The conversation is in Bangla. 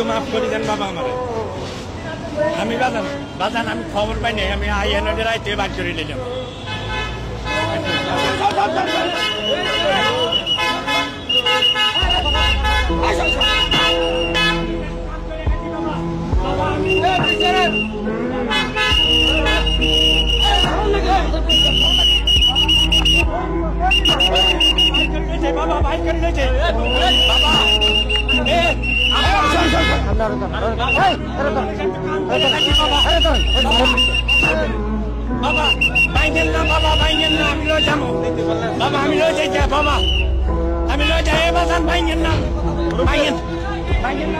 মাফ করে দেন বাবা আমার আমি বাজান আমি খবর পাই নাই আমি আইএনএ রাইতে বাদ করে নিলাম বাবা ভাই করে দিয়েছে বাবা বাবা বাইকেন না বাবা বাইকেন না আমি লয়ে যাবো বাবা আমি লয়ে যাই বাবা আমি লয়ে যাই বাজান বাইকেন না বাইকেন বাইকেন না